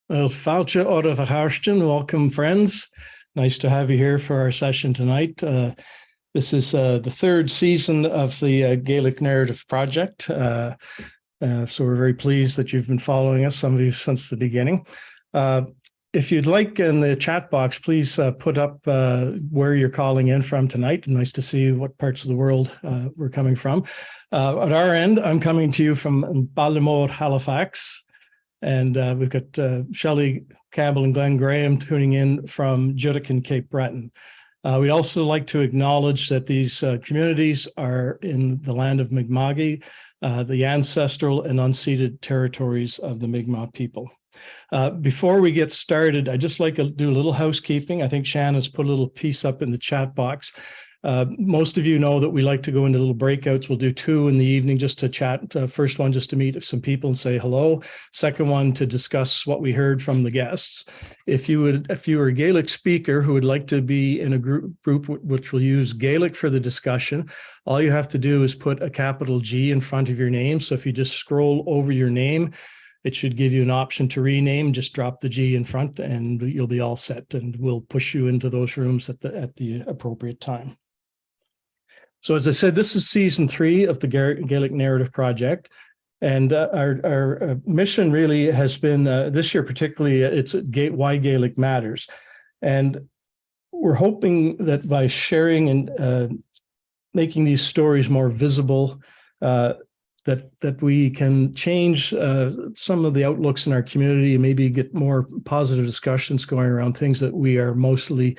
Well, Fáilte Ora Bhacharstin, welcome friends. Nice to have you here for our session tonight. This is the third season of the Gaelic Narrative Project. So we're very pleased that you've been following us, some of you since the beginning. If you'd like in the chat box, please put up where you're calling in from tonight. Nice to see what parts of the world we're coming from. At our end, I'm coming to you from Ballimore, Halifax. And we've got Shelly, Campbell, and Glenn Graham tuning in from Judic and Cape Breton. We'd also like to acknowledge that these communities are in the land of Mi'kmaq, the ancestral and unceded territories of the Mi'kmaq people. Before we get started, I'd just like to do a little housekeeping. I think Shannon's put a little piece up in the chat box. Most of you know that we like to go into little breakouts. We'll do 2 in the evening just to chat. First one, just to meet some people and say hello. Second one, to discuss what we heard from the guests. If you were a Gaelic speaker who would like to be in a group which will use Gaelic for the discussion, all you have to do is put a capital G in front of your name. So if you just scroll over your name, it should give you an option to rename. Just drop the G in front and you'll be all set, and we'll push you into those rooms at the appropriate time. So as I said, this is season 3 of the Gaelic Narrative Project. And our mission really has been, this year particularly, it's why Gaelic matters. And we're hoping that by sharing and making these stories more visible, that we can change some of the outlooks in our community and maybe get more positive discussions going around things that we are mostly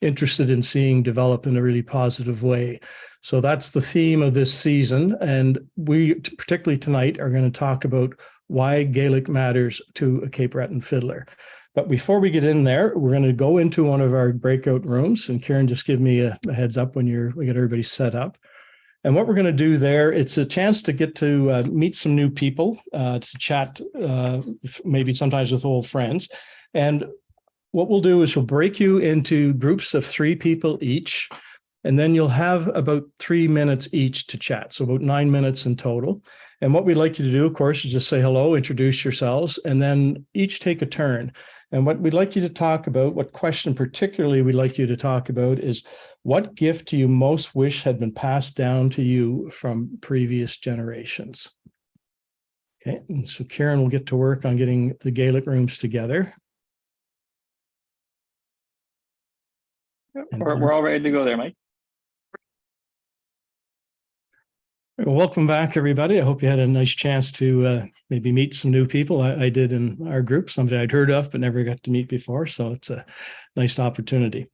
interested in seeing develop in a really positive way. So that's the theme of this season. And we, particularly tonight, are going to talk about why Gaelic matters to a Cape Breton fiddler. But before we get in there, we're going to go into one of our breakout rooms. And Kieran, just give me a heads up when we get everybody set up. And what we're going to do there, it's a chance to get to meet some new people, to chat, maybe sometimes with old friends. And what we'll do is we'll break you into groups of 3 people each, and then you'll have about 3 minutes each to chat, so about 9 minutes in total. And what we'd like you to do, of course, is just say hello, introduce yourselves, and then each take a turn. And what we'd like you to talk about, what question particularly we'd like you to talk about is, what gift do you most wish had been passed down to you from previous generations? Okay, and so Kieran will get to work on getting the Gaelic rooms together. We're all ready to go there, Mike. Welcome back, everybody. I hope you had a nice chance to maybe meet some new people. I did in our group, somebody I'd heard of but never got to meet before. So it's a nice opportunity.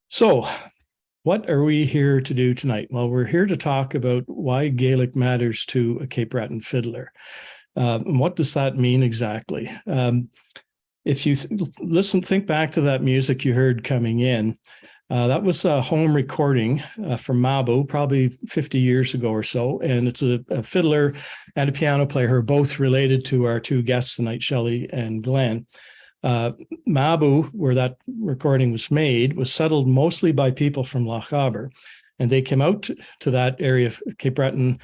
So what are we here to do tonight? Well, we're here to talk about why Gaelic matters to a Cape Breton fiddler. And what does that mean exactly? If you think back to that music you heard coming in, that was a home recording from Mabo, probably 50 years ago or so. And it's a fiddler and a piano player who are both related to our 2 guests tonight, Shelly and Glenn. Mabo, where that recording was made, was settled mostly by people from Loch Aber. And they came out to that area of Cape Breton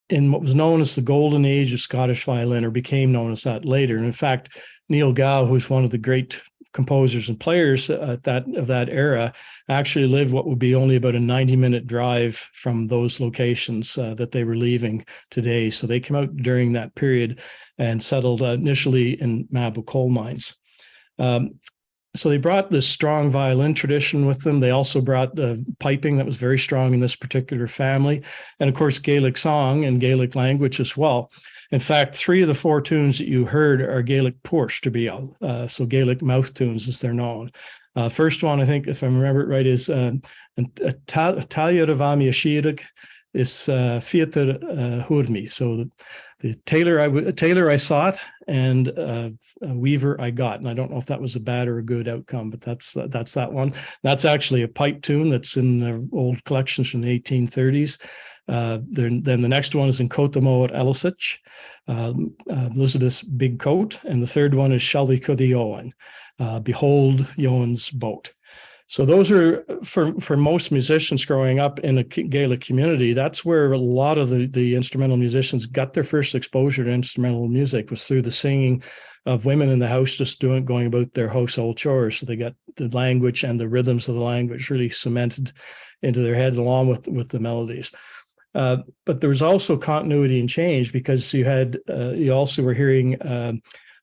in what was known as the golden age of Scottish violin, or became known as that later. And in fact, Neil Gow, who's one of the great composers and players of that era, actually lived what would be only about a 90-minute drive from those locations that they were leaving today. So they came out during that period and settled initially in Mabo coal mines. So they brought this strong violin tradition with them. They also brought piping that was very strong in this particular family. And of course, Gaelic song and Gaelic language as well. In fact, 3 of the 4 tunes that you heard are Gaelic Puirse to be so Gaelic mouth tunes as they're known. First one, I think, if I remember it right, is Talia Ravami Ashirig is Fiatar Hurmi. So the tailor I sought, and a weaver I got. And I don't know if that was a bad or a good outcome, but that's that one. That's actually a pipe tune that's in the old collections from the 1830s. Then the next one is in Kotamo at Elisich, Elizabeth's big coat. And the third one is Shelly Cuddy Owen, Behold Yoan's boat. So those are, for most musicians growing up in a Gaelic community, that's where a lot of the instrumental musicians got their first exposure to instrumental music, was through the singing of women in the house just going about their household chores. So they got the language and the rhythms of the language really cemented into their head along with the melodies. But there was also continuity and change, because you also were hearing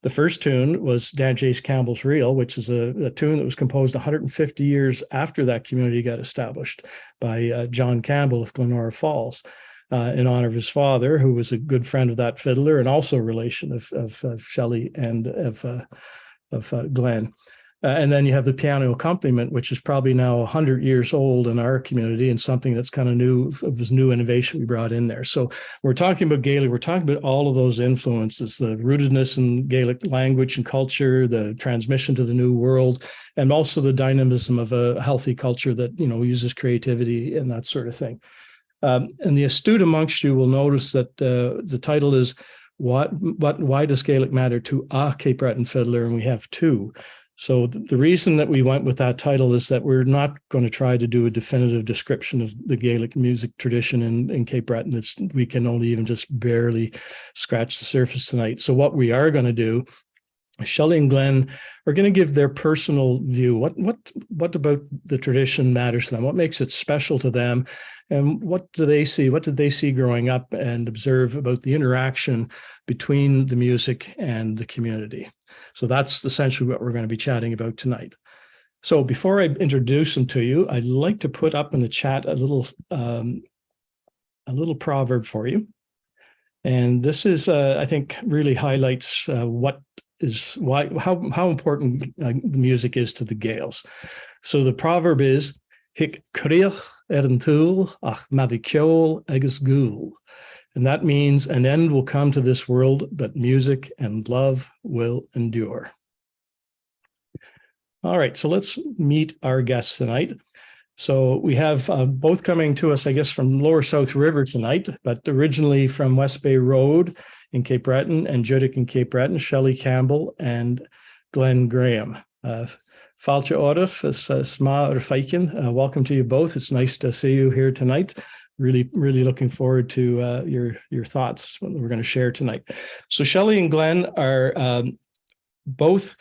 the first tune was Dan J. Campbell's Reel, which is a tune that was composed 150 years after that community got established by John Campbell of Glenora Falls, in honor of his father, who was a good friend of that fiddler and also a relation of Shelly and of Glenn. And then you have the piano accompaniment, which is probably now 100 years old in our community, and something that's kind of new, of this new innovation we brought in there. So we're talking about Gaelic, we're talking about all of those influences, the rootedness in Gaelic language and culture, the transmission to the new world, and also the dynamism of a healthy culture that, uses creativity and that sort of thing. And the astute amongst you will notice that the title is why does Gaelic matter to a Cape Breton fiddler? And we have 2. So the reason that we went with that title is that we're not going to try to do a definitive description of the Gaelic music tradition in Cape Breton. We can only even just barely scratch the surface tonight. So what we are going to do Shelly and Glenn are going to give their personal view. What about the tradition matters to them? What makes it special to them? And what do they see? What did they see growing up and observe about the interaction between the music and the community? So that's essentially what we're going to be chatting about tonight. So before I introduce them to you, I'd like to put up in the chat a little proverb for you. And this is, I think, really highlights how important the music is to the Gaels. So the proverb is "Hic creach an túil ach madi ceol agus gúil," and that means an end will come to this world, but music and love will endure. All right, so let's meet our guests tonight. So we have both coming to us, I guess, from Lower South River tonight, but originally from West Bay Road in Cape Breton and Judic in Cape Breton, Shelly Campbell and Glenn Graham. Falcha Orif, Sma or Feikin, welcome to you both. It's nice to see you here tonight. Really looking forward to your thoughts, what we're going to share tonight. So Shelly and Glenn are both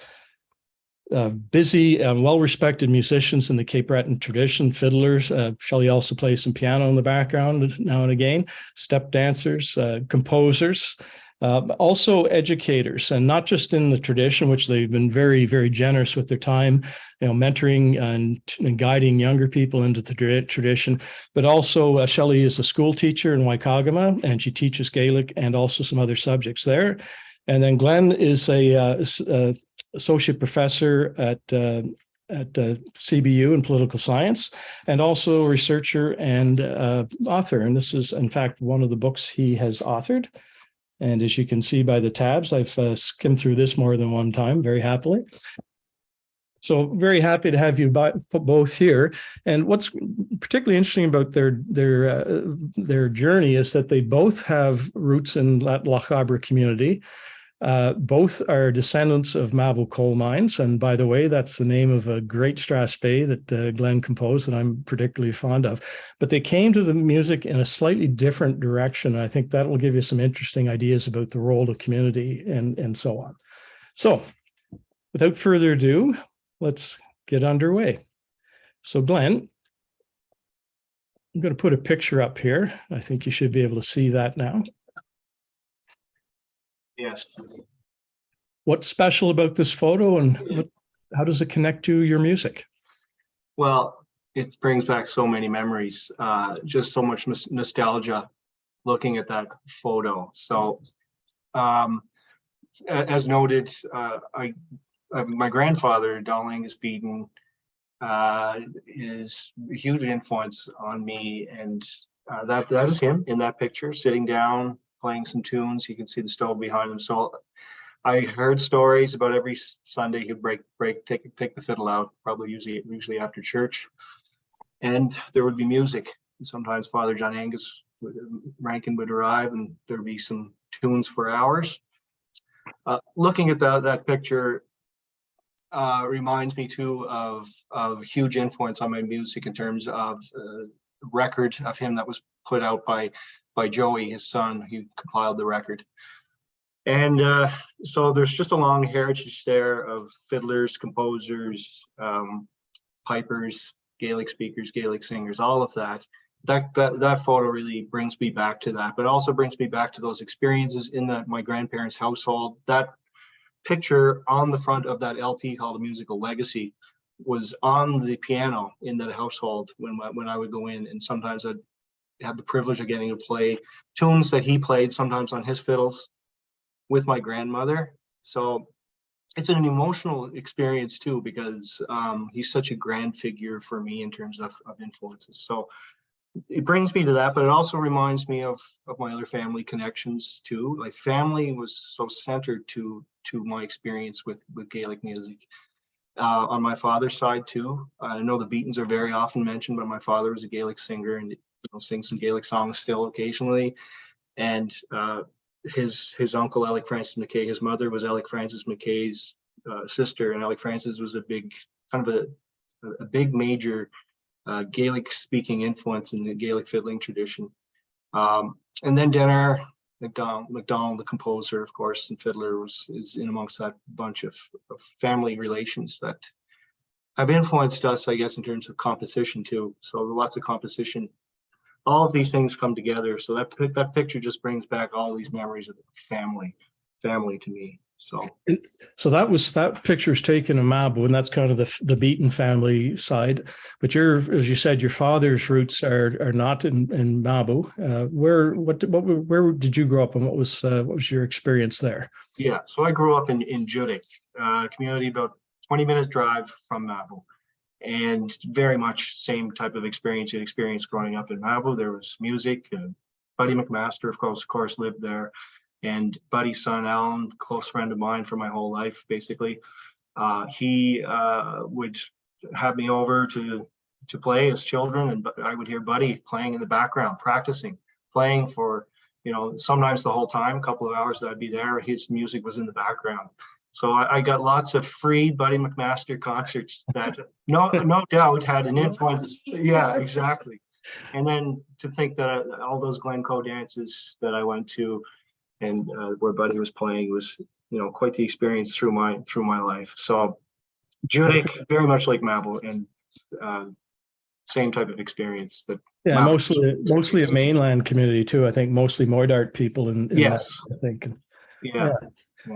busy and well-respected musicians in the Cape Breton tradition, fiddlers. Shelly also plays some piano in the background now and again, step dancers, composers, also educators, and not just in the tradition, which they've been very, very generous with their time, mentoring and guiding younger people into the tradition, but also Shelly is a school teacher in Waikagama, and she teaches Gaelic and also some other subjects there. And then Glenn is a associate professor at CBU in political science, and also a researcher and author. And this is, in fact, one of the books he has authored. And as you can see by the tabs, I've skimmed through this more than one time, very happily. So very happy to have you both here. And what's particularly interesting about their journey is that they both have roots in Loch Abra community. Both are descendants of Mabel coal mines. And by the way, that's the name of a great strathspey that Glenn composed that I'm particularly fond of. But they came to the music in a slightly different direction. I think that will give you some interesting ideas about the role of community and so on. So without further ado, let's get underway. So Glenn, I'm going to put a picture up here. I think you should be able to see that now. Yes. What's special about this photo, and how does it connect to your music? Well, it brings back so many memories, just so much nostalgia looking at that photo. So as noted, my grandfather, Donald Angus Beaton, is a huge influence on me, and that is him in that picture, sitting down, playing some tunes. You can see the stove behind him. So I heard stories about every Sunday he'd take the fiddle out, probably usually after church, and there would be music. And sometimes Father John Angus Rankin would arrive, and there'd be some tunes for hours. Looking at that picture reminds me too of huge influence on my music in terms of record of him that was put out by Joey, his son, who compiled the record. And so there's just a long heritage there of fiddlers, composers, pipers, Gaelic speakers, Gaelic singers, all of that. That photo really brings me back to that, but also brings me back to those experiences in my grandparents' household. That picture on the front of that LP called A Musical Legacy was on the piano in that household when I would go in, and sometimes I'd have the privilege of getting to play tunes that he played, sometimes on his fiddles, with my grandmother. So it's an emotional experience too, because he's such a grand figure for me in terms of influences. So it brings me to that, but it also reminds me of my other family connections too. Like, family was so centered to my experience with Gaelic music. On my father's side too, I know the Beatons are very often mentioned, but my father was a Gaelic singer and sings some Gaelic songs still occasionally. And his uncle Alec Francis McKay, his mother was Alec Francis McKay's sister, and Alec Francis was a big major Gaelic speaking influence in the Gaelic fiddling tradition. And then Denner, MacDonald, the composer, of course, and fiddler is in amongst that bunch of family relations that have influenced us, I guess, in terms of composition too. So lots of composition. All of these things come together. So that picture just brings back all these memories of family to me. So that picture is taken in Mabo, and that's kind of the Beaton family side. But as you said, your father's roots are not in Mabo. Where did you grow up, and what was your experience there? Yeah, so I grew up in Judic, community about 20-minute drive from Mabo, and very much same type of experience you'd experienced growing up in Mabo. There was music. Buddy McMaster, of course, lived there. And Buddy's son, Alan, close friend of mine for my whole life, basically. He would have me over to play as children, and I would hear Buddy playing in the background, practicing, playing for, sometimes the whole time, a couple of hours that I'd be there, his music was in the background. So I got lots of free Buddy McMaster concerts that no doubt had an influence. Yeah, exactly. And then to think that all those Glencoe dances that I went to, and where Buddy was playing was, quite the experience through my life. So Judic, very much like Mabo, and same type of experience. Mostly a mainland community too. I think mostly Moidart people in yes, Mabo, I think. Yeah.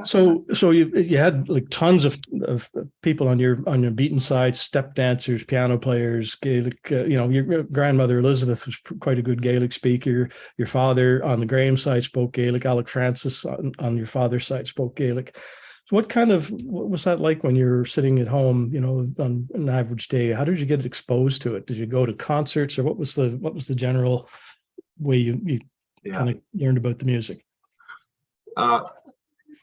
So you had like tons of people on your Beaton side, step dancers, piano players, Gaelic. Your grandmother Elizabeth was quite a good Gaelic speaker. Your father on the Graham side spoke Gaelic. Alec Francis on your father's side spoke Gaelic. So what was that like when you were sitting at home, on an average day? How did you get exposed to it? Did you go to concerts, or what was the general way you kind of learned about the music?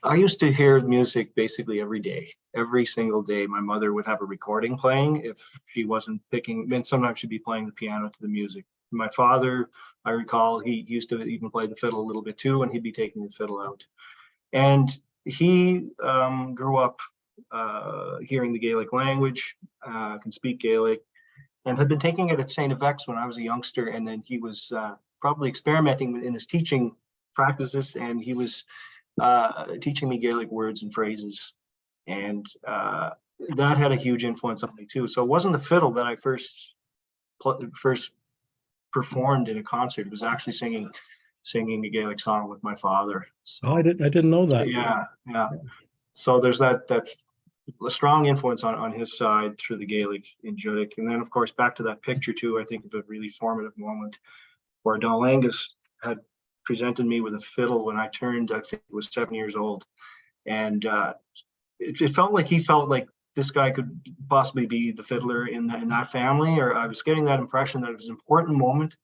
I used to hear music basically every day, every single day. My mother would have a recording playing if she wasn't picking, then sometimes she'd be playing the piano to the music. My father, I recall, he used to even play the fiddle a little bit too, and he'd be taking the fiddle out. And he grew up hearing the Gaelic language, can speak Gaelic, and had been taking it at St. Yvex when I was a youngster. And then he was probably experimenting in his teaching practices, and he was teaching me Gaelic words and phrases, and that had a huge influence on me too. So it wasn't the fiddle that I first performed in a concert. It was actually singing a Gaelic song with my father. So, I didn't know that. Yeah. So there's that a strong influence on his side through the Gaelic in Judic. And then of course back to that picture too, I think of a really formative moment where Donal Angus had presented me with a fiddle when I turned, I think it was 7 years old. And it felt like he felt like this guy could possibly be the fiddler in that family, or I was getting that impression that it was an important moment.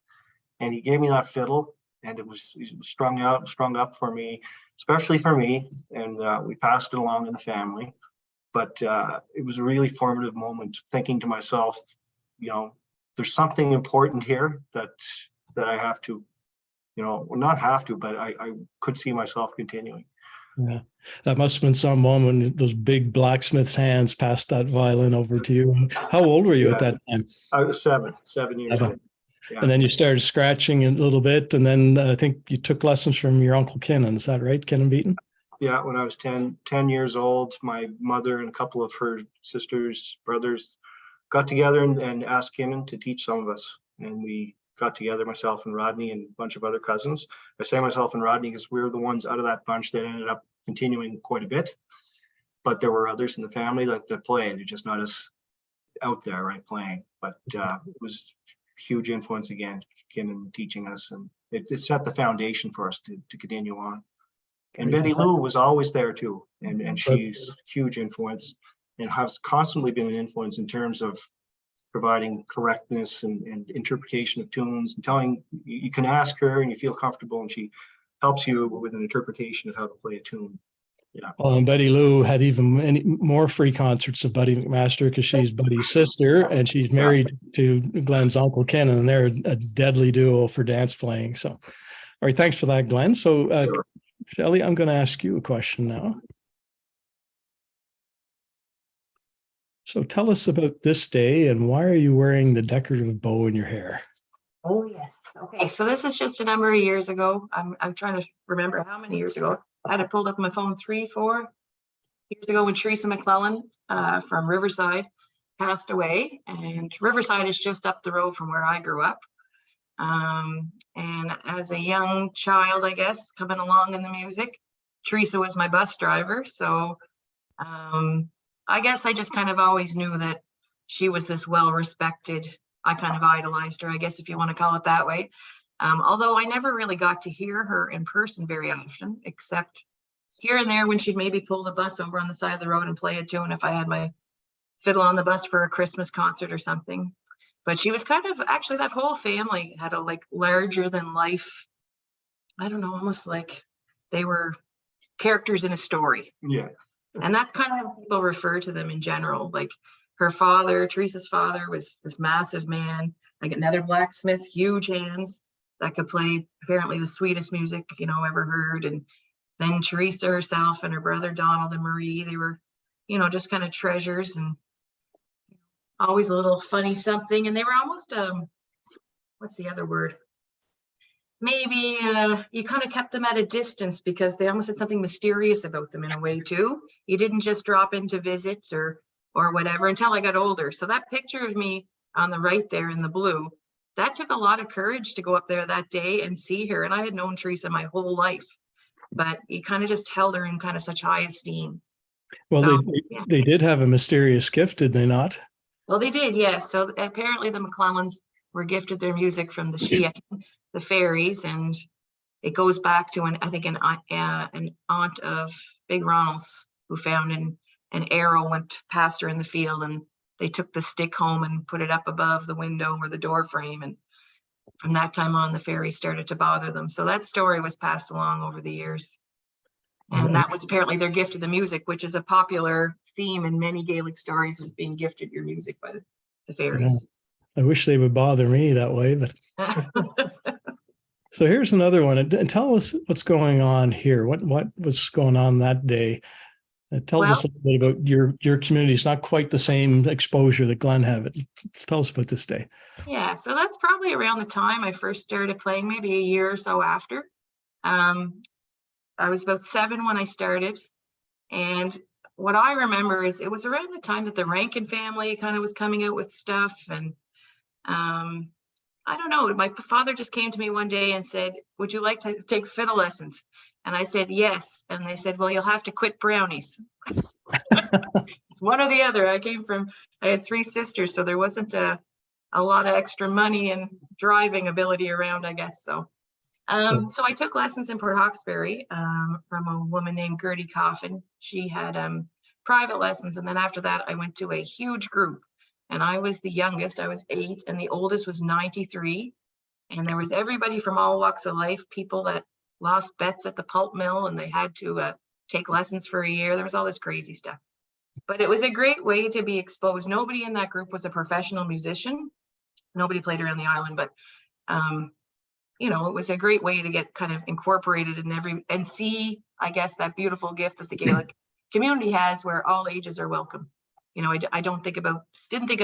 And he gave me that fiddle, and it was strung up for me, especially for me. And we passed it along in the family. But it was a really formative moment, thinking to myself, there's something important here that I have to, not have to, but I could see myself continuing. Yeah, that must have been some moment when those big blacksmith's hands passed that violin over to you. How old were you at that time? I was 7 years old. Yeah. And then you started scratching a little bit, and then I think you took lessons from your uncle Kinnan. Is that right, Kinnan Beaton? Yeah, when I was 10 years old, my mother and a couple of her sisters, brothers, got together and asked Kinnan to teach some of us, and we got together, myself and Rodney and a bunch of other cousins. I say myself and Rodney because we were the ones out of that bunch that ended up continuing quite a bit. But there were others in the family that played, just not as out there, right, playing. But it was huge influence again, Kinnan teaching us, and it set the foundation for us to continue on. And Betty Lou was always there too, and she's huge influence and has constantly been an influence in terms of providing correctness and interpretation of tunes, and telling you can ask her and you feel comfortable, and she helps you with an interpretation of how to play a tune. Yeah. Well, and Betty Lou had even more free concerts of Buddy McMaster because she's Buddy's sister, and she's married to Glenn's uncle Kinnan, and they're a deadly duo for dance playing. So, all right, thanks for that, Glenn. So, sure. Shelly, I'm going to ask you a question now. So tell us about this day, and why are you wearing the decorative bow in your hair? Oh, yes. Okay, so this is just a number of years ago. I'm trying to remember how many years ago. I had it pulled up on my phone 3-4 years ago when Teresa McClellan from Riverside passed away. And Riverside is just up the road from where I grew up. And as a young child, I guess, coming along in the music, Teresa was my bus driver. So I guess I just kind of always knew that she was this well-respected. I kind of idolized her, I guess, if you want to call it that way. Although I never really got to hear her in person very often, except here and there when she'd maybe pull the bus over on the side of the road and play a tune if I had my fiddle on the bus for a Christmas concert or something. But she was kind of, actually, that whole family had a like larger than life, I don't know, almost like they were characters in a story. Yeah. And that's kind of how people refer to them in general. Like her father, Teresa's father, was this massive man, like another blacksmith, huge hands that could play apparently the sweetest music, ever heard. And then Teresa herself and her brother Donald and Marie, they were, just kind of treasures and always a little funny something. And they were almost, what's the other word? Maybe you kind of kept them at a distance because they almost had something mysterious about them in a way too. You didn't just drop into visits or whatever until I got older. So that picture of me on the right there in the blue, that took a lot of courage to go up there that day and see her. And I had known Teresa my whole life, but you kind of just held her in kind of such high esteem. Well, So, they did have a mysterious gift, did they not? Well, they did, yes. So apparently the McClellans were gifted their music from the Shea, the fairies, and it goes back to an aunt of Big Ronald's who found an arrow went past her in the field, and they took the stick home and put it up above the window or the door frame, and from that time on the fairies started to bother them. So that story was passed along over the years, and that was apparently their gift of the music, which is a popular theme in many Gaelic stories, is being gifted your music by the fairies. Yeah. I wish they would bother me that way, but so here's another one. And tell us what's going on here. What was going on that day? Tell us a little bit about your community. It's not quite the same exposure that Glen had. Tell us about this day. Yeah, so that's probably around the time I first started playing, maybe a year or so after. I was about 7 when I started. And what I remember is it was around the time that the Rankin family kind of was coming out with stuff. And I don't know, my father just came to me one day and said, would you like to take fiddle lessons? And I said, yes. And they said, well, you'll have to quit brownies. It's one or the other. I had 3 sisters, so there wasn't a lot of extra money and driving ability around, I guess. So I took lessons in Port Hawkesbury from a woman named Gertie Coffin. She had private lessons. And then after that, I went to a huge group. And I was the youngest. I was 8, and the oldest was 93. And there was everybody from all walks of life, people that lost bets at the pulp mill and they had to take lessons for a year. There was all this crazy stuff. But it was a great way to be exposed. Nobody in that group was a professional musician. Nobody played around the island, but it was a great way to get kind of incorporated in and see, I guess, that beautiful gift that the Gaelic community has where all ages are welcome. I didn't think of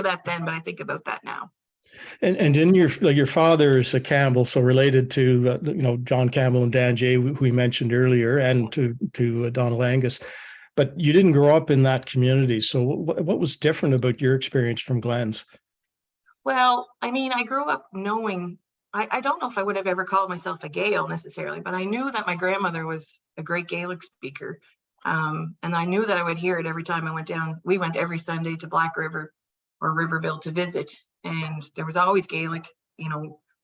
that then, but I think about that now. And in your father is a Campbell, so related to John Campbell and Dan Jay, who we mentioned earlier, and to Donald Angus, but you didn't grow up in that community. So what was different about your experience from Glen's? Well, I mean, I grew up knowing. I don't know if I would have ever called myself a Gael necessarily, but I knew that my grandmother was a great Gaelic speaker. And I knew that I would hear it every time I went down. We went every Sunday to Black River or Riverville to visit. And there was always Gaelic,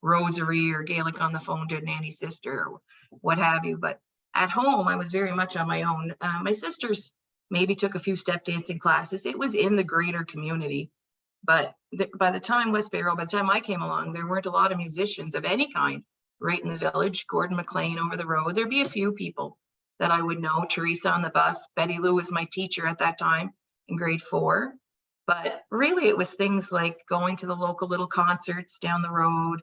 rosary or Gaelic on the phone to a nanny sister or what have you. But at home, I was very much on my own. My sisters maybe took a few step dancing classes. It was in the greater community. But by the time I came along, there weren't a lot of musicians of any kind right in the village. Gordon McLean over the road. There'd be a few people that I would know. Teresa on the bus. Betty Lou was my teacher at that time in grade 4. But really, it was things like going to the local little concerts down the road.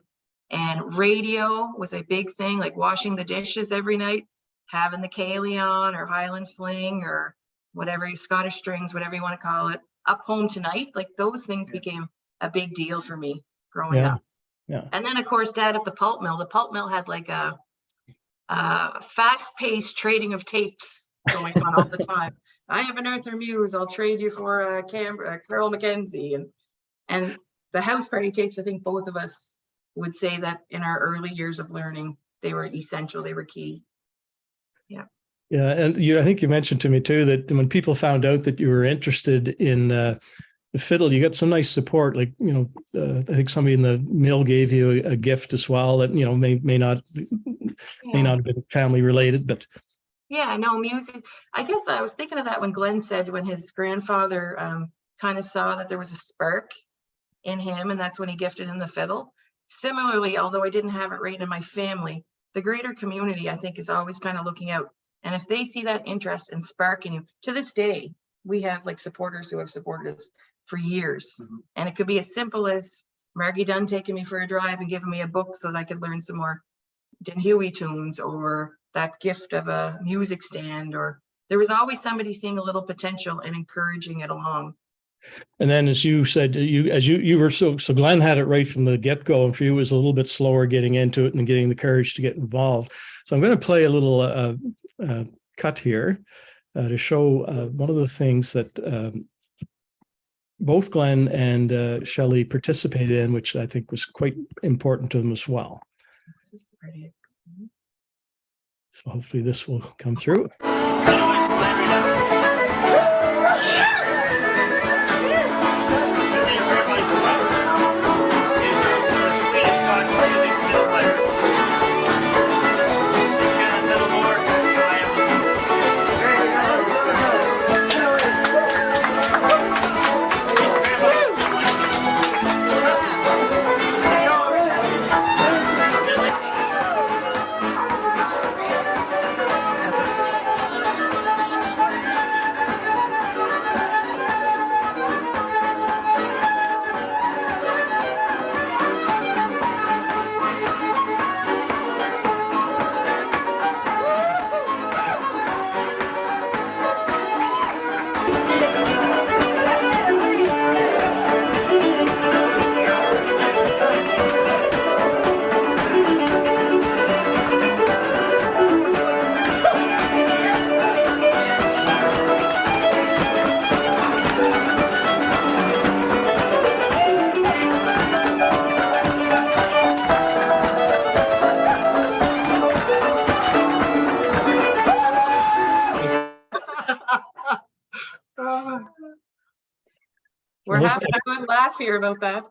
And radio was a big thing, like washing the dishes every night, having the Cayley on or Highland Fling or whatever, Scottish Strings, whatever you want to call it. Up Home Tonight, like those things became a big deal for me growing up. Yeah. And then of course, Dad at the pulp mill had like a fast-paced trading of tapes going on all the time. I have an Arthur Muse, I'll trade you for a Carol Mackenzie. And the house party tapes, I think both of us would say that in our early years of learning, they were essential, they were key. Yeah. Yeah, and I think you mentioned to me too that when people found out that you were interested in the fiddle, you got some nice support. Like, I think somebody in the mill gave you a gift as well that, may not have been family related, but. Yeah, no, music. I guess I was thinking of that when Glenn said when his grandfather kind of saw that there was a spark in him, and that's when he gifted him the fiddle. Similarly, although I didn't have it right in my family, the greater community, I think, is always kind of looking out. And if they see that interest and spark in you, to this day, we have like supporters who have supported us for years. Mm-hmm. And it could be as simple as Margie Dunn taking me for a drive and giving me a book so that I could learn some more Den Huey tunes, or that gift of a music stand, or there was always somebody seeing a little potential and encouraging it along. And then, as you said, you were so Glenn had it right from the get-go, and for you it was a little bit slower getting into it and getting the courage to get involved. So I'm going to play a little cut here to show one of the things that both Glenn and Shelly participated in, which I think was quite important to them as well. This is pretty. So hopefully this will come through. We're having a good laugh here about that.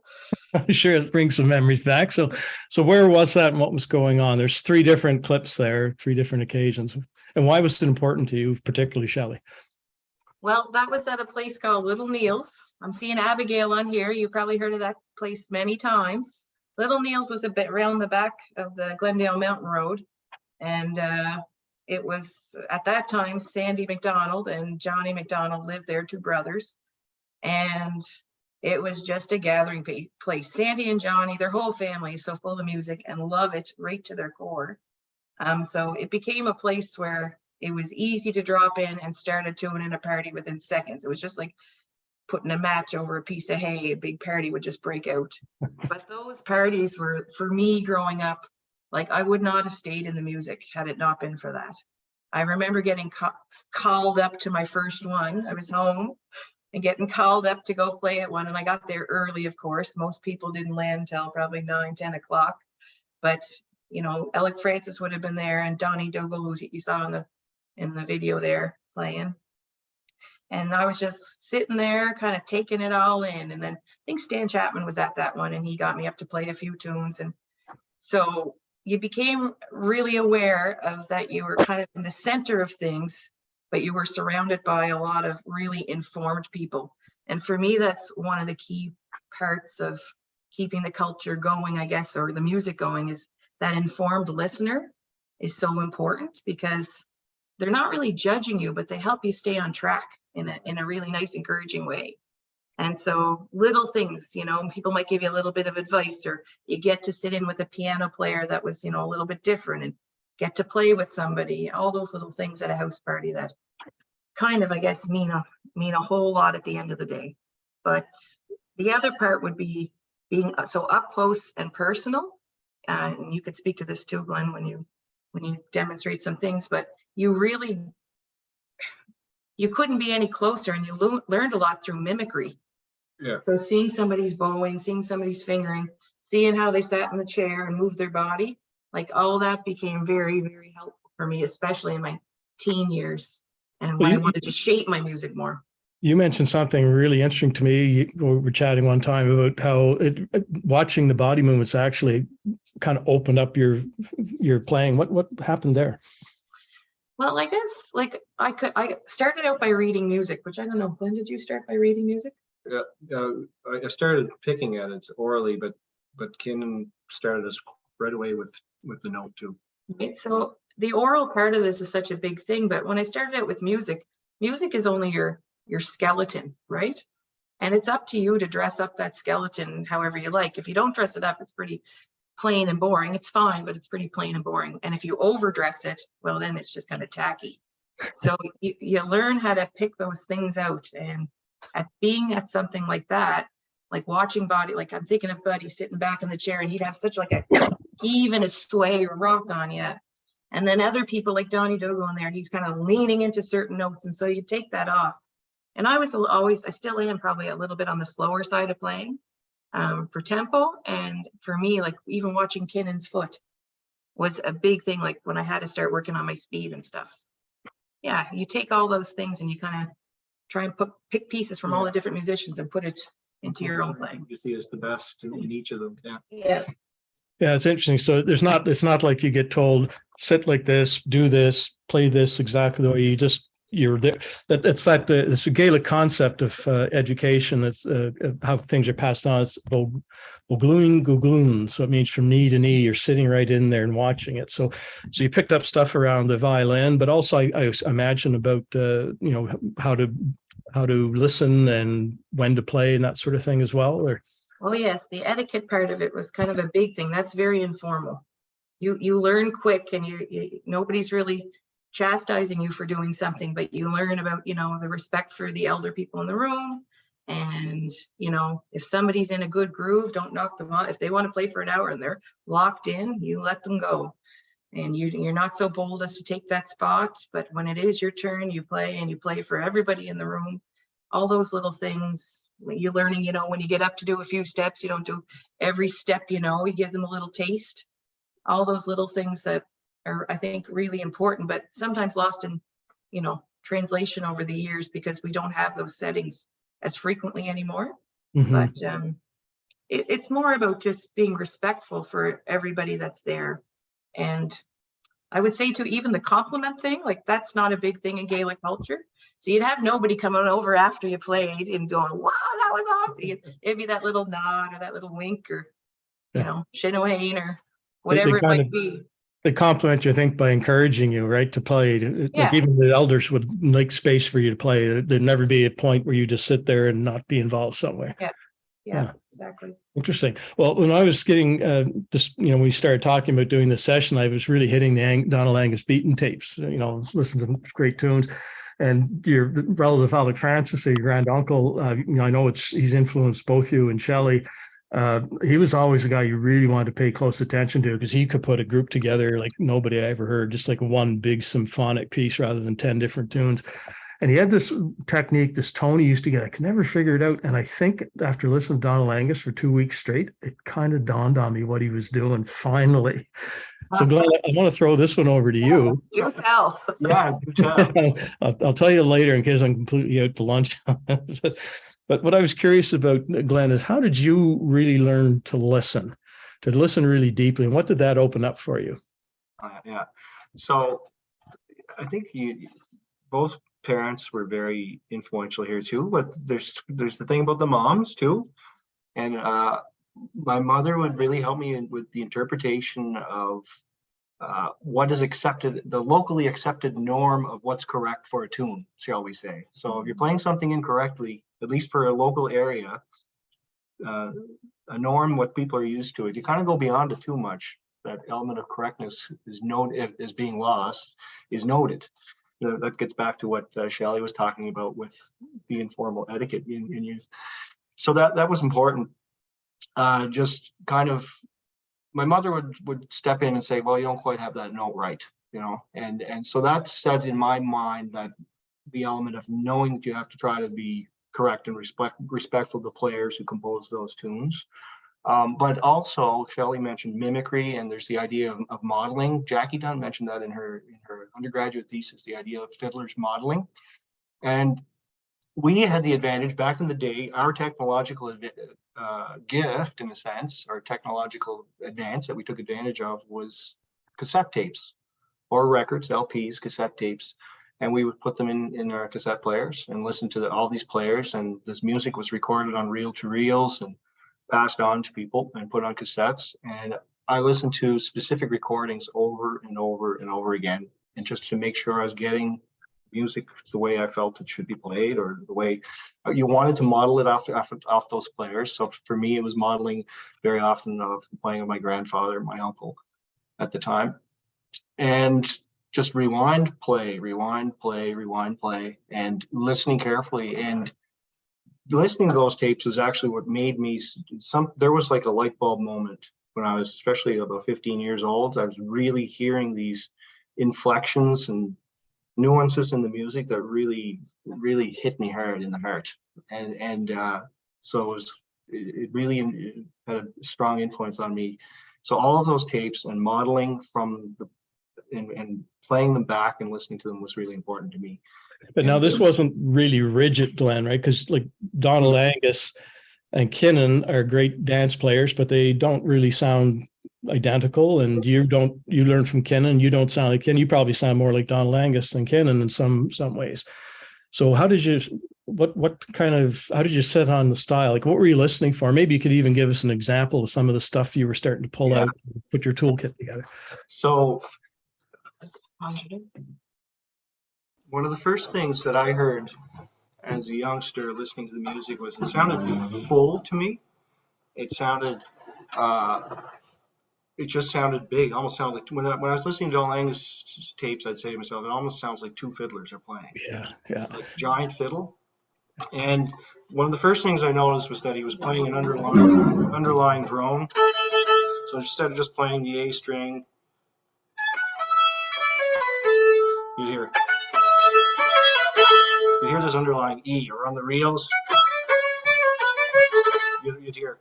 I'm sure it brings some memories back. So where was that and what was going on? There's 3 different clips there, 3 different occasions. And why was it important to you, particularly Shelly? Well, that was at a place called Little Neil's. I'm seeing Abigail on here. You've probably heard of that place many times. Little Neil's was a bit around the back of the Glendale Mountain Road. And it was, at that time, Sandy McDonald and Johnny McDonald lived there, 2 brothers. And it was just a gathering place. Sandy and Johnny, their whole family is so full of music and love it right to their core. So it became a place where it was easy to drop in and start a tune in a party within seconds. It was just like putting a match over a piece of hay. A big party would just break out. But those parties were, for me growing up, like I would not have stayed in the music had it not been for that. I remember getting called up to my first one. I was home and getting called up to go play at one. And I got there early, of course. Most people didn't land till probably 9, 10 o'clock. But, you know, Alec Francis would have been there, and Donnie Dougal, who you saw in the video there playing. And I was just sitting there kind of taking it all in. And then I think Stan Chapman was at that one, and he got me up to play a few tunes. And so you became really aware of that you were kind of in the center of things, but you were surrounded by a lot of really informed people. And for me, that's one of the key parts of keeping the culture going, I guess, or the music going, is that informed listener is so important, because they're not really judging you, but they help you stay on track in a really nice, encouraging way. And so little things, you know, people might give you a little bit of advice, or you get to sit in with a piano player that was, you know, a little bit different, and get to play with somebody, all those little things at a house party that kind of, I guess, mean a whole lot at the end of the day. But the other part would be being so up close and personal. And you could speak to this too, Glenn, when you demonstrate some things, but you couldn't be any closer, and you learned a lot through mimicry. Yeah. So seeing somebody's bowing, seeing somebody's fingering, seeing how they sat in the chair and moved their body, like all that became very, very helpful for me, especially in my teen years and when I wanted to shape my music more. You mentioned something really interesting to me. We were chatting one time about how watching the body movements actually kind of opened up your playing. What happened there? Well, I guess like I started out by reading music, which I don't know. Glenn, did you start by reading music? Yeah, I started picking at it orally, but Ken started us right away with the note too. Right. So the oral part of this is such a big thing, but when I started out with music is only your skeleton, right? And it's up to you to dress up that skeleton however you like. If you don't dress it up, it's pretty plain and boring. It's fine, but it's pretty plain and boring. And if you overdress it, well, then it's just kind of tacky. So you learn how to pick those things out. And at being at something like that, like watching Buddy, like I'm thinking of Buddy sitting back in the chair, and he'd have such like a heave and a sway or rock on you. And then other people like Donnie Dogo in there, he's kind of leaning into certain notes. And so you take that off. And I still am probably a little bit on the slower side of playing for tempo. And for me, like even watching Kinnon's foot was a big thing, like when I had to start working on my speed and stuff. Yeah, you take all those things and you kind of try and pick pieces from all the different musicians and put it into your own playing. You see as the best in each of them. Yeah. Yeah, it's interesting. So it's not like you get told, sit like this, do this, play this exactly the way you're there. It's a Gaelic concept of education. That's how things are passed on. It's gluing gugloon. So it means from knee to knee, you're sitting right in there and watching it. So you picked up stuff around the violin, but also I imagine about how to listen and when to play and that sort of thing as well. Or Oh yes, the etiquette part of it was kind of a big thing. That's very informal. You learn quick, and you nobody's really chastising you for doing something, but you learn about the respect for the elder people in the room. And if somebody's in a good groove, don't knock them out. If they want to play for an hour and they're locked in, you let them go. And you're not so bold as to take that spot, but when it is your turn, you play, and you play for everybody in the room. All those little things you're learning, when you get up to do a few steps, you don't do every step, you give them a little taste. All those little things that are, I think, really important, but sometimes lost in, translation over the years because we don't have those settings as frequently anymore. Mm-hmm. But it's more about just being respectful for everybody that's there. And I would say too, even the compliment thing, like that's not a big thing in Gaelic culture. So you'd have nobody coming over after you played and going, wow, that was awesome. It'd be that little nod or that little wink or, Shinohain or whatever it might be. They compliment you, I think, by encouraging you, right, to play. Like even the elders would make space for you to play. There'd never be a point where you just sit there and not be involved somewhere. Yeah, exactly. Interesting. Well, when I was getting when we started talking about doing this session, I was really hitting the Donald Angus Beaton tapes, listen to great tunes. And your relative Alec Francis, your granduncle, I know he's influenced both you and Shelly. He was always a guy you really wanted to pay close attention to because he could put a group together like nobody I ever heard, just like one big symphonic piece rather than 10 different tunes. And he had this technique, this tone he used to get. I could never figure it out. And I think after listening to Donald Angus for 2 weeks straight, it kind of dawned on me what he was doing finally. So Glenn, I want to throw this one over to you. Do tell. Yeah, do tell. I'll tell you later in case I'm completely out to lunch. But what I was curious about, Glenn, is how did you really learn to listen really deeply? And what did that open up for you? So I think both parents were very influential here too, but there's the thing about the moms too. And my mother would really help me with the interpretation of what is accepted, the locally accepted norm of what's correct for a tune, shall we say. So if you're playing something incorrectly, at least for a local area, a norm, what people are used to, if you kind of go beyond it too much, that element of correctness is being lost, is noted. That gets back to what Shelly was talking about with the informal etiquette in use. So that was important. just kind of, my mother would step in and say, well, you don't quite have that note right, and so that set in my mind that the element of knowing that you have to try to be correct and respectful of the players who compose those tunes. But also, Shelly mentioned mimicry, and there's the idea of modeling. Jackie Dunn mentioned that in her undergraduate thesis, the idea of fiddlers modeling. And we had the advantage back in the day, our technological gift, in a sense, or technological advance that we took advantage of was cassette tapes or records, LPs, cassette tapes. And we would put them in our cassette players and listen to all these players. And this music was recorded on reel-to-reels and passed on to people and put on cassettes. And I listened to specific recordings over and over and over again, and just to make sure I was getting music the way I felt it should be played, or the way you wanted to model it off those players. So for me, it was modeling very often of playing with my grandfather, my uncle at the time, and just rewind, play, rewind, play, rewind, play, and listening carefully. And listening to those tapes was actually what made me there was like a light bulb moment when I was, especially about 15 years old. I was really hearing these inflections and nuances in the music that really hit me hard in the heart, and so it really had a strong influence on me. So all of those tapes and modeling from and playing them back and listening to them was really important to me. But now this wasn't really rigid, Glenn, right? Because like Donald Angus and Kinnan are great dance players, but they don't really sound identical. And you learn from Kinnan, you don't sound like Kinnan. You probably sound more like Donald Angus than Kinnan in some ways. So how did you set on the style? Like, what were you listening for? Maybe you could even give us an example of some of the stuff you were starting to pull out, and put your toolkit together. So one of the first things that I heard as a youngster listening to the music was it sounded full to me. It sounded, it just sounded big. Almost sounded like, when I was listening to Donald Angus tapes, I'd say to myself, it almost sounds like two fiddlers are playing. Yeah. Like giant fiddle. And one of the first things I noticed was that he was playing an underlying drone. So instead of just playing the A string, you'd hear this underlying E, or on the reels, you'd hear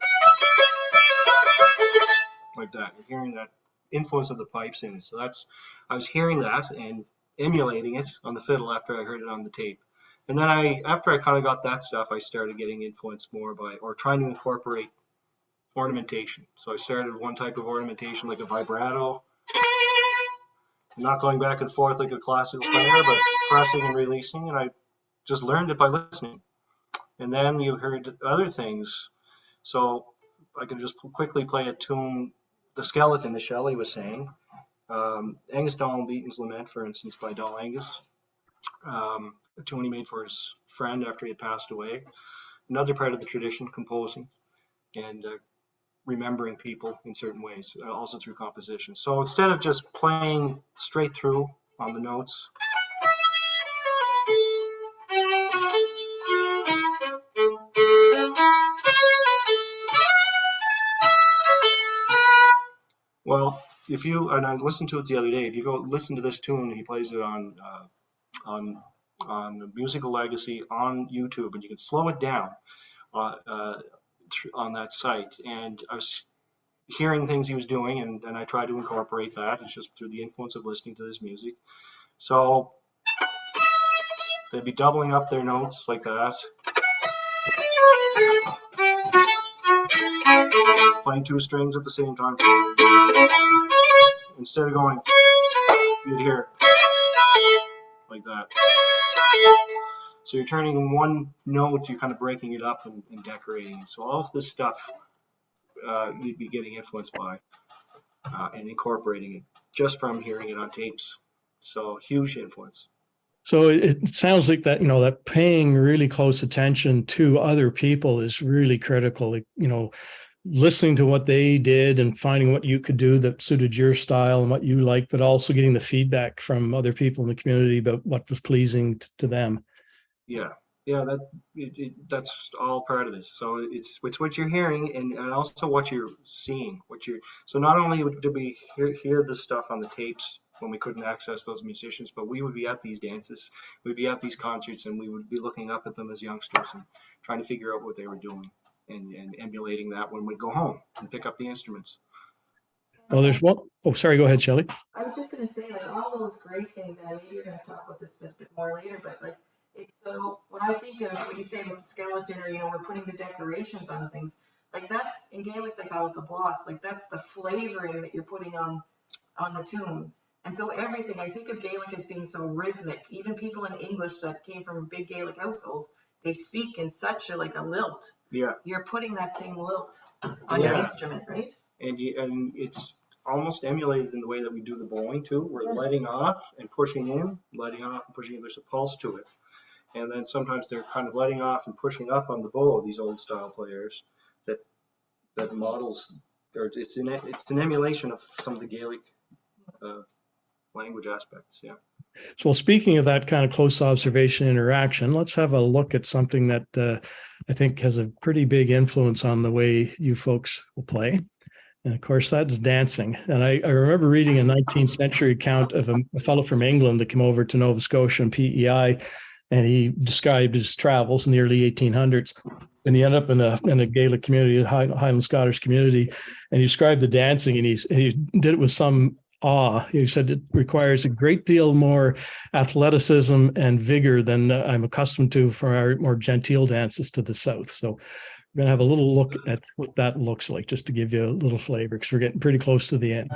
like that. You're hearing that influence of the pipes in it. So I was hearing that and emulating it on the fiddle after I heard it on the tape. And then after I kind of got that stuff, I started getting influenced more or trying to incorporate ornamentation. So I started with one type of ornamentation, like a vibrato, not going back and forth like a classical player, but pressing and releasing. And I just learned it by listening. And then you heard other things. So I could just quickly play a tune, The Skeleton, as Shelly was saying. Angus Donald Beaton's Lament, for instance, by Donald Angus. A tune he made for his friend after he had passed away. Another part of the tradition, composing and remembering people in certain ways, also through composition. So instead of just playing straight through on the notes, well, and I listened to it the other day, if you go listen to this tune, he plays it on the Musical Legacy on YouTube, and you can slow it down on that site. And I was hearing things he was doing, and I tried to incorporate that. It's just through the influence of listening to his music. So they'd be doubling up their notes like that, playing two strings at the same time. Instead of going, you'd hear like that. So you're turning one note, you're kind of breaking it up and decorating it. So all of this stuff you'd be getting influenced by and incorporating it just from hearing it on tapes. So huge influence. So it sounds like that, that paying really close attention to other people is really critical. Like, listening to what they did and finding what you could do that suited your style and what you liked, but also getting the feedback from other people in the community about what was pleasing to them. Yeah, Yeah, that's all part of this. So it's what you're hearing and also what you're seeing. So not only did we hear this stuff on the tapes when we couldn't access those musicians, but we would be at these dances, we'd be at these concerts, and we would be looking up at them as youngsters and trying to figure out what they were doing and emulating that when we go home and pick up the instruments. Well, there's one. Oh, sorry. Go ahead, Shelly. I was just gonna say, like, all those grace things, and maybe you're gonna talk about this a bit more later, but like, it's so, when I think of what you say about the skeleton, or, we're putting the decorations on things, like, that's, in Gaelic, they call it the bloss, like, that's the flavoring that you're putting on the tune. And so everything, I think of Gaelic as being so rhythmic. Even people in English that came from big Gaelic households, they speak in such a, like, a lilt. Yeah. You're putting that same lilt on your instrument, right? And it's almost emulated in the way that we do the bowing too. We're letting off and pushing in, letting off and pushing in. There's a pulse to it. And then sometimes they're kind of letting off and pushing up on the bow, these old style players that models, or it's an emulation of some of the Gaelic language aspects. Yeah. So, well, speaking of that kind of close observation interaction, let's have a look at something that I think has a pretty big influence on the way you folks will play. And of course, that's dancing. And I remember reading a 19th century account of a fellow from England that came over to Nova Scotia and PEI, and he described his travels in the early 1800s. And he ended up in a Gaelic community, a Highland Scottish community, and he described the dancing, and he did it with some awe. He said it requires a great deal more athleticism and vigor than I'm accustomed to for our more genteel dances to the south. So we're going to have a little look at what that looks like, just to give you a little flavor, because we're getting pretty close to the end.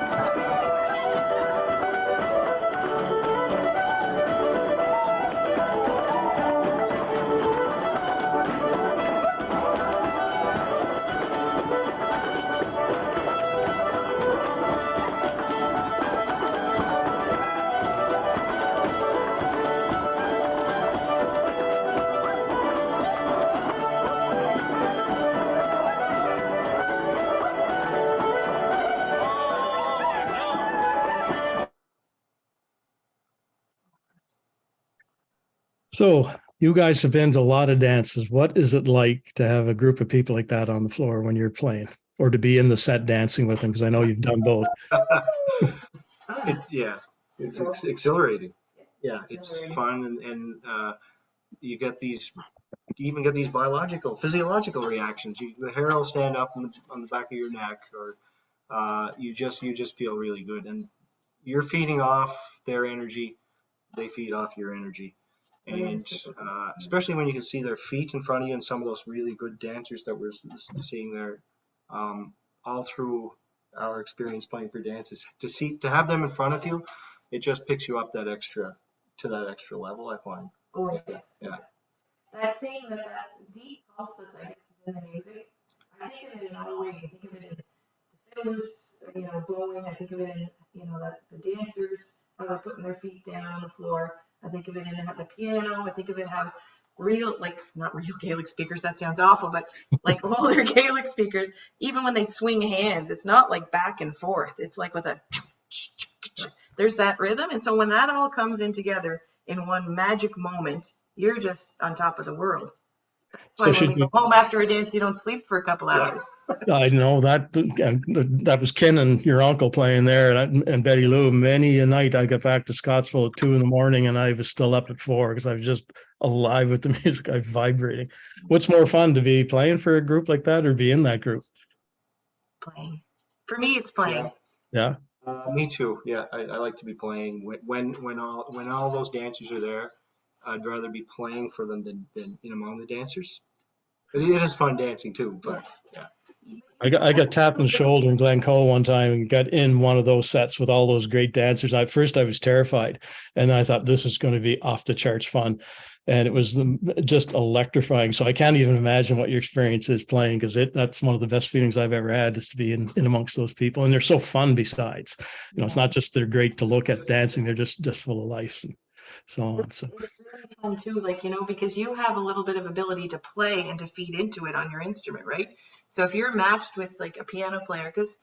So you guys have been to a lot of dances. What is it like to have a group of people like that on the floor when you're playing, or to be in the set dancing with them? Because I know you've done both. It's exhilarating. Yeah, it's fun, and you get these physiological reactions. The hair will stand up on the back of your neck, or you just feel really good, and you're feeding off their energy. They feed off your energy. And especially when you can see their feet in front of you, and some of those really good dancers that we're seeing there, all through our experience playing for dances, to have them in front of you, it just picks you up that extra level, I find. Oh yes. Yeah. That saying that deep pulse that's, I guess, is in the music, I think of it in all ways. I think of it in the fiddlers, bowing. I think of it in, that the dancers, how they're putting their feet down on the floor. I think of it in the piano. I think of it how not real Gaelic speakers, that sounds awful, but like older Gaelic speakers, even when they swing hands, it's not like back and forth. It's like with there's that rhythm. And so when that all comes in together in one magic moment, you're just on top of the world. That's why when we go home after a dance, you don't sleep for a couple hours. I know that was Ken and your uncle playing there, and Betty Lou. Many a night I got back to Scottsville at 2 a.m. and I was still up at 4 because I was just alive with the music. I was vibrating. What's more fun, to be playing for a group like that or be in that group? Playing. For me, it's playing. Yeah. Me too. Yeah, I like to be playing when all those dancers are there. I'd rather be playing for them than among the dancers. It is fun dancing too, but yeah. I got tapped on the shoulder in Glencoe one time and got in one of those sets with all those great dancers. At first I was terrified, and I thought this is going to be off the charts fun. And it was just electrifying. So I can't even imagine what your experience is playing, because that's one of the best feelings I've ever had, is to be in amongst those people. And they're so fun besides. It's not just they're great to look at dancing, they're just full of life and so on. So it's really fun too, because you have a little bit of ability to play and to feed into it on your instrument, right? So if you're matched with like a piano player, because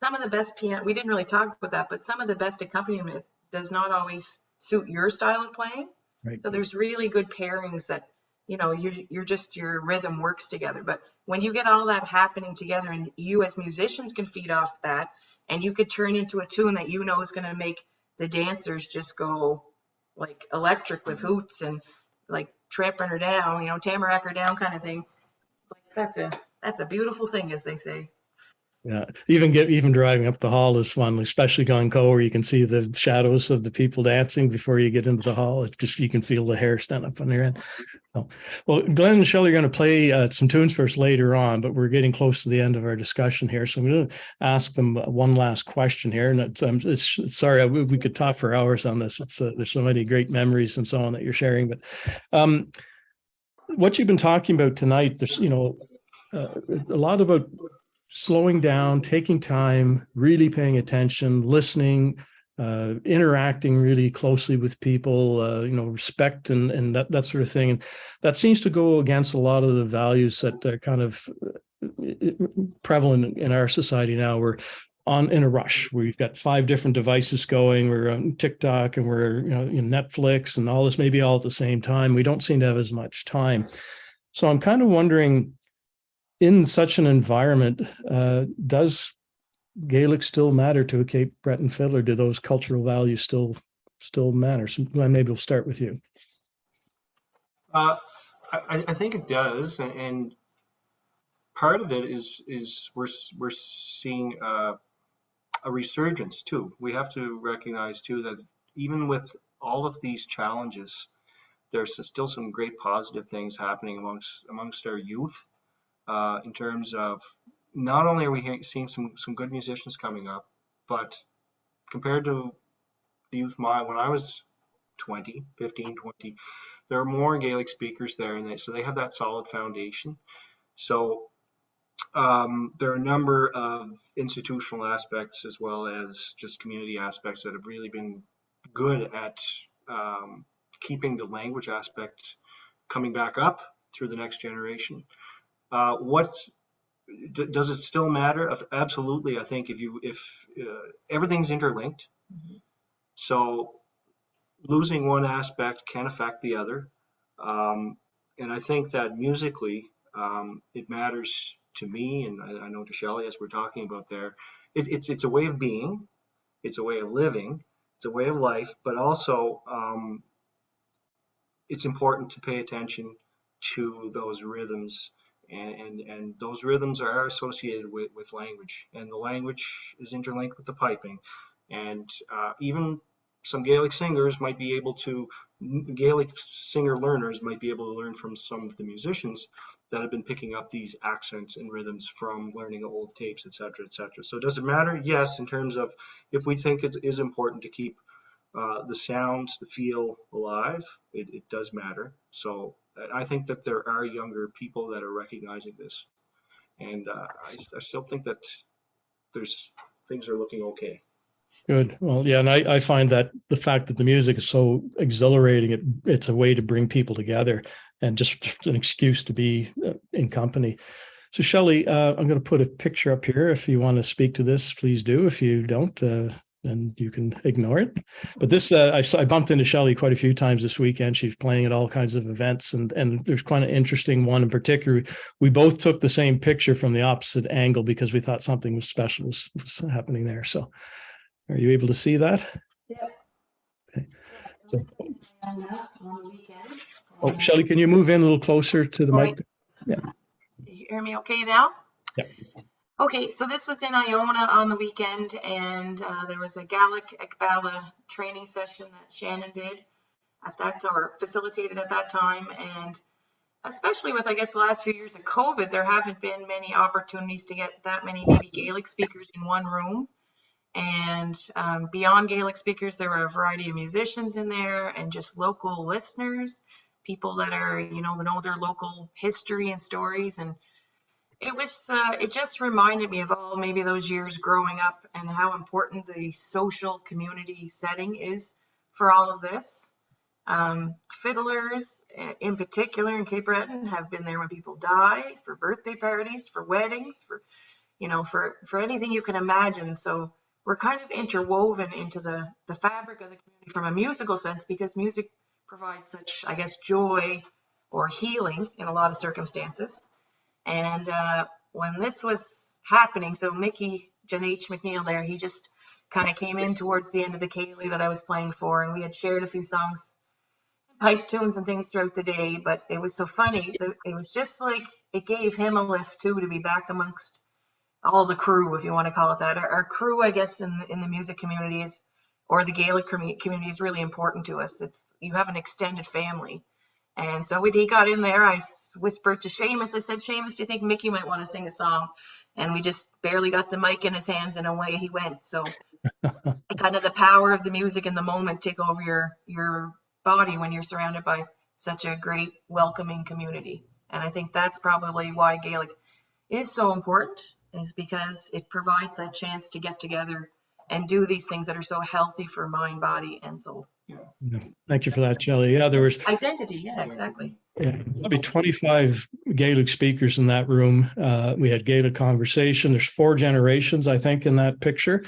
some of the best piano, we didn't really talk about that, but some of the best accompaniment does not always suit your style of playing. right. So there's really good pairings that, your rhythm works together. But when you get all that happening together, and you as musicians can feed off that, and you could turn into a tune that is going to make the dancers just go like electric with hoots and like tramping her down, tamarack her down kind of thing. Like that's a beautiful thing, as they say. Yeah, even driving up the hall is fun, especially going co, where you can see the shadows of the people dancing before you get into the hall. It just, you can feel the hair stand up on your head. So, well, Glenn and Shelly are going to play some tunes for us later on, but we're getting close to the end of our discussion here. So I'm going to ask them one last question here. And sorry, we could talk for hours on this. There's so many great memories and so on that you're sharing. But what you've been talking about tonight, there's a lot about slowing down, taking time, really paying attention, listening, interacting really closely with people, respect and that sort of thing. And that seems to go against a lot of the values that are kind of prevalent in our society now. We're in a rush. We've got 5 different devices going. We're on TikTok and we're in Netflix and all this, maybe all at the same time. We don't seem to have as much time. So I'm kind of wondering, in such an environment, does Gaelic still matter to a Cape Breton fiddler? Do those cultural values still matter? So Glenn, maybe we'll start with you. I think it does, and part of it is we're seeing a resurgence too. We have to recognize too that even with all of these challenges, there's still some great positive things happening amongst our youth. In terms of, not only are we seeing some good musicians coming up, but compared to the youth when I was 20, there are more Gaelic speakers there, and so they have that solid foundation. So there are a number of institutional aspects as well as just community aspects that have really been good at keeping the language aspect coming back up through the next generation. What does it still matter? Absolutely. I think if everything's interlinked, so losing one aspect can affect the other, and I think that musically, it matters to me, and I know to Shelly, as we're talking about there. It's a way of being, it's a way of living, it's a way of life, but also it's important to pay attention to those rhythms. And those rhythms are associated with language, and the language is interlinked with the piping. And even some Gaelic singers might be able to, Gaelic singer learners might be able to learn from some of the musicians that have been picking up these accents and rhythms from learning old tapes, et cetera, et cetera. So does it matter? Yes, in terms of if we think it is important to keep the sounds, the feel alive, it does matter. So I think that there are younger people that are recognizing this, and I still think that things are looking okay. Good. Well, yeah, and I find that the fact that the music is so exhilarating, it's a way to bring people together and just an excuse to be in company. So Shelly, I'm going to put a picture up here. If you want to speak to this, please do. If you don't, then you can ignore it. But this, I bumped into Shelly quite a few times this weekend. She's playing at all kinds of events, and there's quite an interesting one in particular. We both took the same picture from the opposite angle because we thought something was special was happening there. So are you able to see that? Yeah. Okay. So, oh, Shelly, can you move in a little closer to the mic? Yeah. You hear me okay now? Yeah. Okay, so this was in Iona on the weekend, and there was a Gaelic Ekbala training session that Shannon did or facilitated at that time. And especially with, I guess, the last few years of COVID, there haven't been many opportunities to get that many maybe Gaelic speakers in one room. And beyond Gaelic speakers, there were a variety of musicians in there and just local listeners, people that are, that know their local history and stories. And it just reminded me of all maybe those years growing up and how important the social community setting is for all of this. Fiddlers in particular in Cape Breton have been there when people die, for birthday parties, for weddings, for anything you can imagine. So we're kind of interwoven into the fabric of the community from a musical sense, because music provides such, I guess, joy or healing in a lot of circumstances. And when this was happening, so Mickey, Jen H. McNeil there, he just kind of came in towards the end of the Cayley that I was playing for, and we had shared a few songs, pipe tunes and things throughout the day, but it was so funny. It was just like it gave him a lift too, to be back amongst all the crew, if you want to call it that. Our crew, I guess, in the music communities or the Gaelic community is really important to us. You have an extended family. And so when he got in there, I whispered to Seamus, I said, Seamus, do you think Mickey might want to sing a song? And we just barely got the mic in his hands and away he went. So kind of the power of the music in the moment take over your body when you're surrounded by such a great welcoming community. And I think that's probably why Gaelic is so important, is because it provides that chance to get together and do these things that are so healthy for mind, body, and soul. Yeah. Thank you for that, Shelly. Yeah, there was identity. Yeah, exactly. probably 25 Gaelic speakers in that room. We had Gaelic conversation. There's 4 generations, I think, in that picture.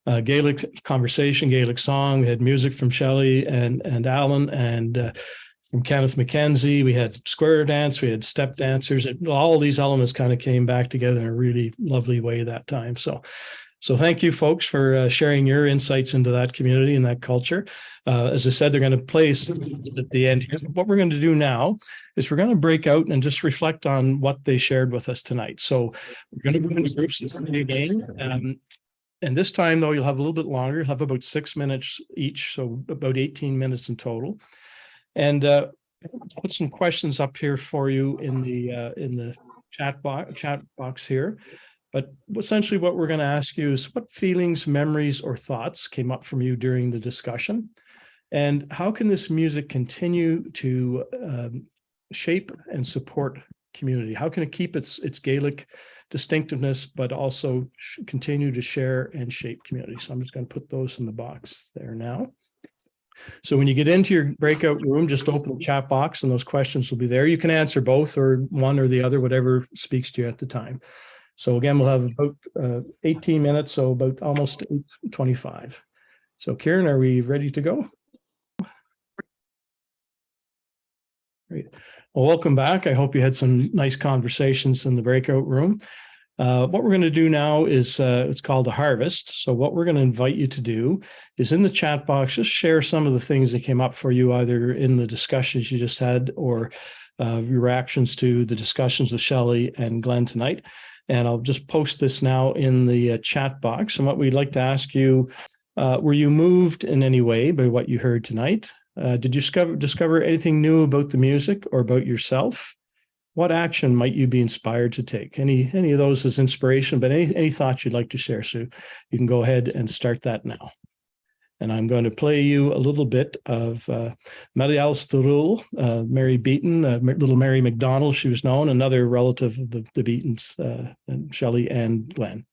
Gaelic conversation, Gaelic song. We had music from Shelly and Alan, and from Kenneth McKenzie. We had square dance. We had step dancers. All these elements kind of came back together in a really lovely way that time. So thank you, folks, for sharing your insights into that community and that culture. As I said, they're going to play at the end here. What we're going to do now is we're going to break out and just reflect on what they shared with us tonight. So we're going to go into groups again. And this time, though, you'll have a little bit longer. You'll have about 6 minutes each, so about 18 minutes in total. And put some questions up here for you in the chat box here. But essentially what we're going to ask you is what feelings, memories, or thoughts came up from you during the discussion? And how can this music continue to shape and support community? How can it keep its Gaelic distinctiveness, but also continue to share and shape community? So I'm just going to put those in the box there now. So when you get into your breakout room, just open the chat box and those questions will be there. You can answer both or one or the other, whatever speaks to you at the time. So again, we'll have about 18 minutes, so about almost 25. So Kieran, are we ready to go? Great. Well, welcome back. I hope you had some nice conversations in the breakout room. What we're going to do now is it's called a harvest. So what we're going to invite you to do is in the chat box, just share some of the things that came up for you, either in the discussions you just had or your reactions to the discussions with Shelly and Glenn tonight. And I'll just post this now in the chat box. And what we'd like to ask you, were you moved in any way by what you heard tonight? Did you discover anything new about the music or about yourself? What action might you be inspired to take? Any of those as inspiration, but any thoughts you'd like to share? So you can go ahead and start that now. And I'm going to play you a little bit of Mary Alice Thurul, Mary Beaton, little Mary McDonald, she was known, another relative of the Beatons, and Shelly and Glenn.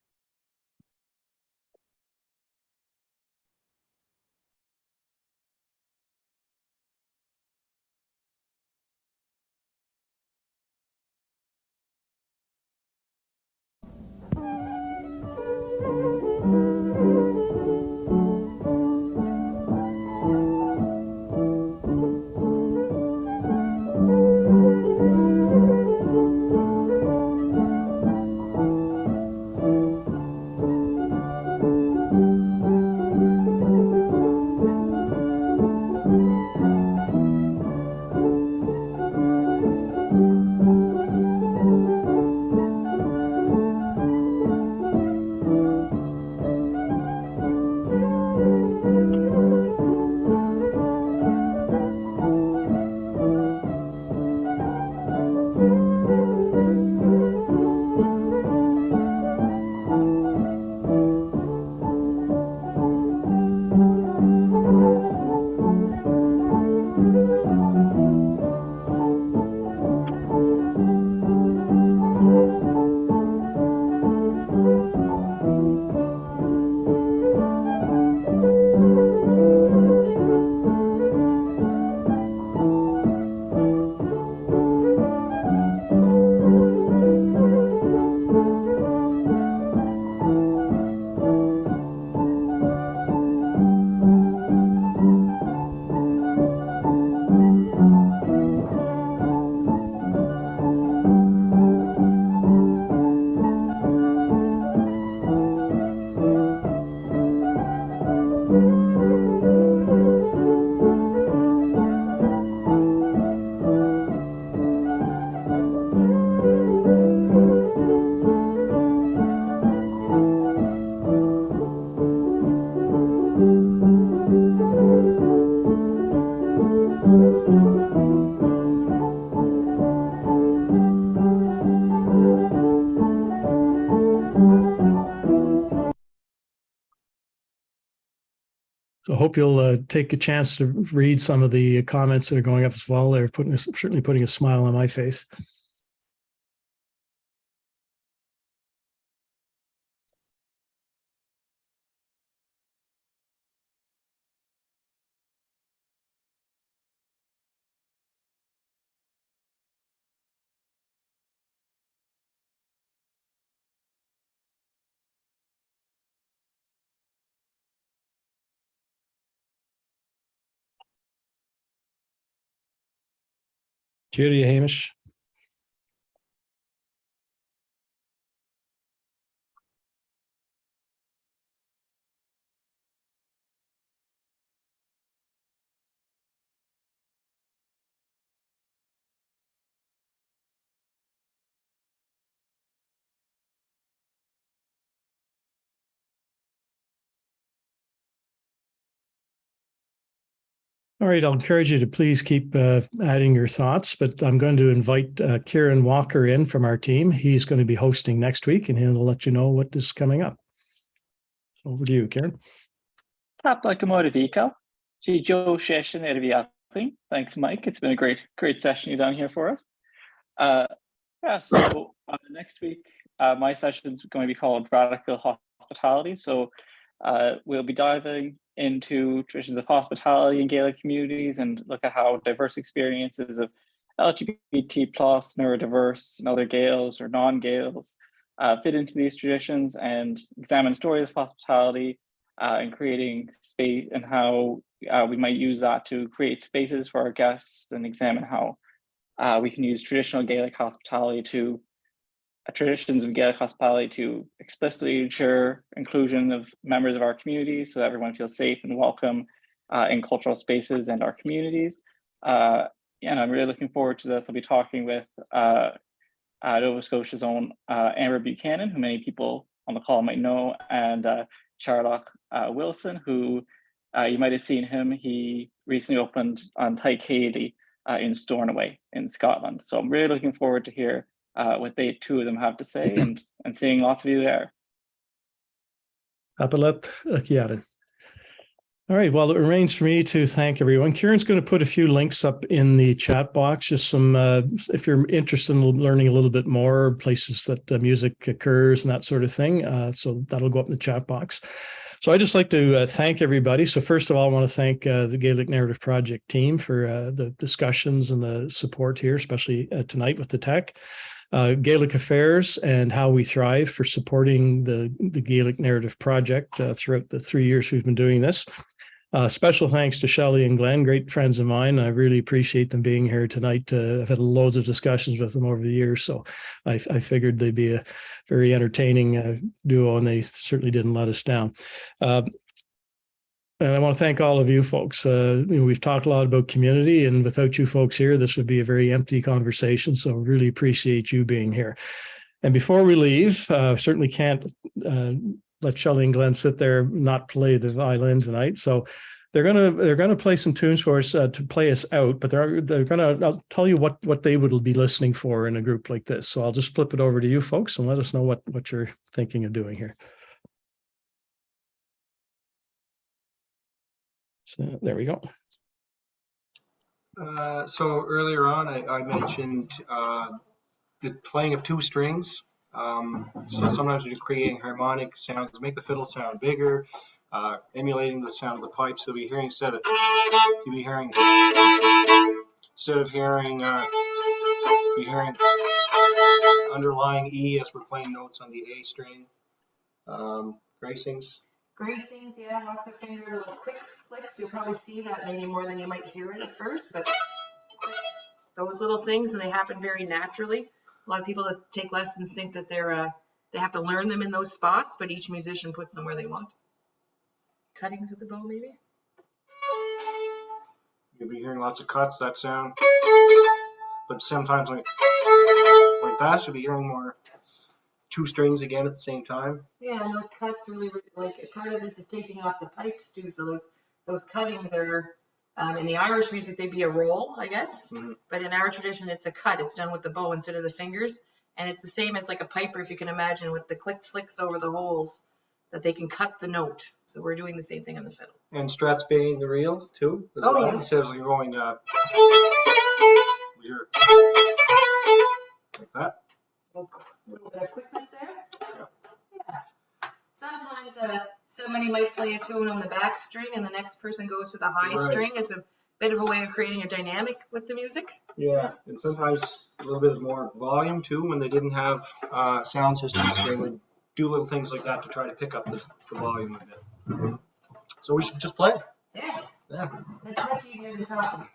So I hope you'll take a chance to read some of the comments that are going up as well. They're certainly putting a smile on my face. Judy, Hamish. All right, I'll encourage you to please keep adding your thoughts, but I'm going to invite Kieran Walker in from our team. He's going to be hosting next week, and he'll let you know what is coming up. So over to you, Kieran. Joe session Thanks, Mike. It's been a great session you've done here for us. Next week, my session is going to be called Radical Hospitality. So we'll be diving into traditions of hospitality in Gaelic communities and look at how diverse experiences of LGBT plus, neurodiverse, and other Gaels or non-Gaels fit into these traditions, and examine stories of hospitality and creating space, and how we might use that to create spaces for our guests, and examine how we can use traditional Gaelic hospitality traditions of Gaelic hospitality to explicitly ensure inclusion of members of our community, so that everyone feels safe and welcome in cultural spaces and our communities. And I'm really looking forward to this. I'll be talking with Nova Scotia's own Amber Buchanan, who many people on the call might know, and Charlotte Wilson, who you might have seen him. He recently opened on Tyke Haley in Stornoway in Scotland. So I'm really looking forward to hear what they two of them have to say, and seeing lots of you there. All right, well, it remains for me to thank everyone. Kieran's going to put a few links up in the chat box, just some, if you're interested in learning a little bit more, places that music occurs and that sort of thing. So that'll go up in the chat box. So I'd just like to thank everybody. So first of all, I want to thank the Gaelic Narrative Project team for the discussions and the support here, especially tonight with the tech. Gaelic Affairs and How We Thrive for supporting the Gaelic Narrative Project throughout the 3 years we've been doing this. Special thanks to Shelly and Glenn, great friends of mine. I really appreciate them being here tonight. I've had loads of discussions with them over the years, so I figured they'd be a very entertaining duo, and they certainly didn't let us down. And I want to thank all of you folks. We've talked a lot about community, and without you folks here, this would be a very empty conversation. So really appreciate you being here. And before we leave, certainly can't let Shelly and Glenn sit there not play the violin tonight. So they're gonna play some tunes for us to play us out. But I'll tell you what they would be listening for in a group like this. So I'll just flip it over to you folks and let us know what you're thinking of doing here. So there we go. So earlier on, I mentioned the playing of two strings. So sometimes you're creating harmonic sounds to make the fiddle sound bigger, emulating the sound of the pipes. So you'll be hearing instead of hearing underlying E as we're playing notes on the A string. Gracings. Gracings, yeah, lots of finger little quick flicks. You'll probably see that maybe more than you might hear it at first, but those little things, and they happen very naturally. A lot of people that take lessons think that they have to learn them in those spots, but each musician puts them where they want. Cuttings of the bow, maybe. You'll be hearing lots of cuts, that sound, but sometimes like that, you'll be hearing more two strings again at the same time. Yeah, and those cuts really, like, part of this is taking off the pipes too. So those cuttings are, in the Irish music, they'd be a roll, I guess. Mm-hmm. But in our tradition, it's a cut. It's done with the bow instead of the fingers. And it's the same as like a piper, if you can imagine, with the click flicks over the holes. that they can cut the note. So we're doing the same thing on the fiddle. And Strat's being the real too. As Oh, well. yeah. He says you're going you're like that. A little bit of quickness there. Yeah. Yeah. Sometimes somebody might play a tune on the back string and the next person goes to the high Right. string as a bit of a way of creating a dynamic with the music. Yeah, and sometimes a little bit more volume too. When they didn't have sound systems, they would do little things like that to try to pick up the volume a bit. So we should just play. Yes. Yeah. That's much easier than talking.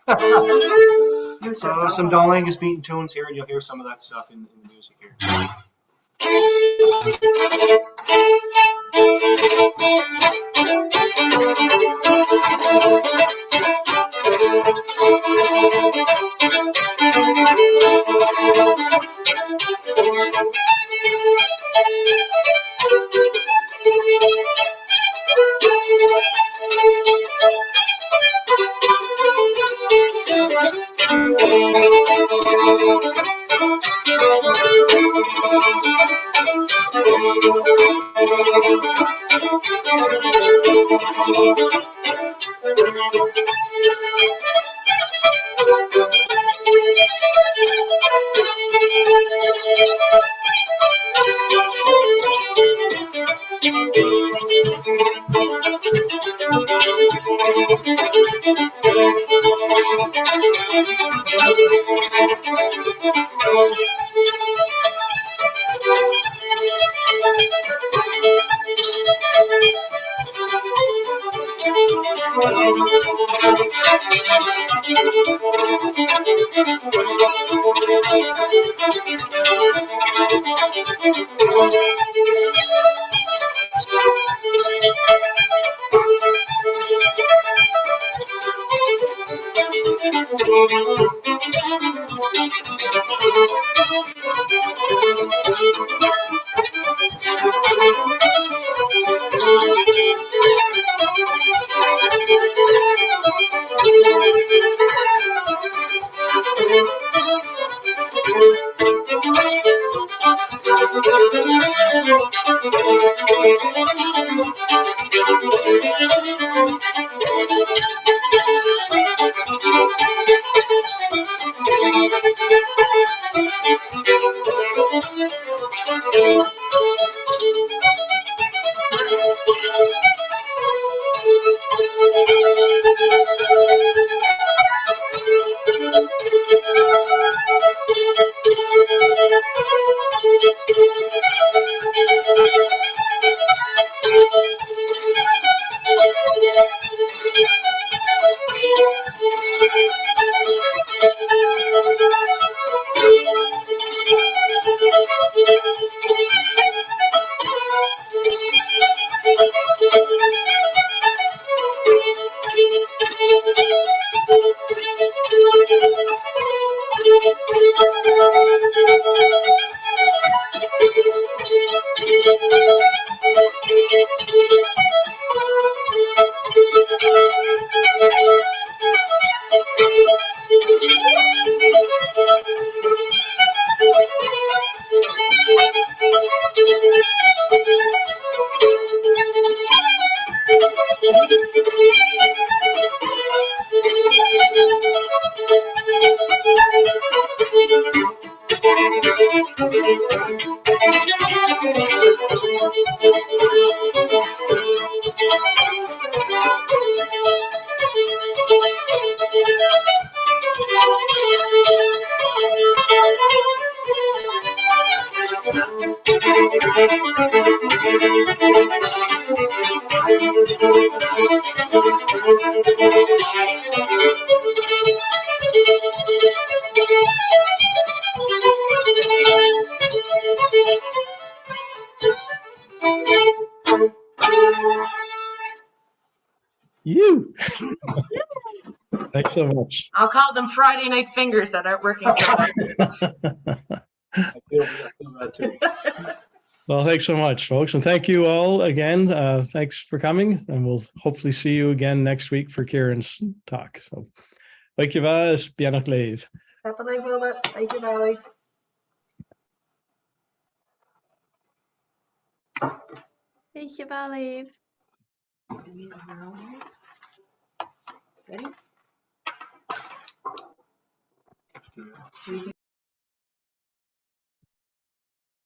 So some Donald Angus beaten tunes here, and you'll hear some of that stuff in the music here. You. Thanks so much. I'll call them Friday night fingers that aren't working so well. I feel that too. Well, thanks so much, folks. And thank you all again. Thanks for coming. And we'll hopefully see you again next week for Kieran's talk. So, dankjewel. Bien geleefd. Thank you, Valley. Dankjewel, Eve. Ready?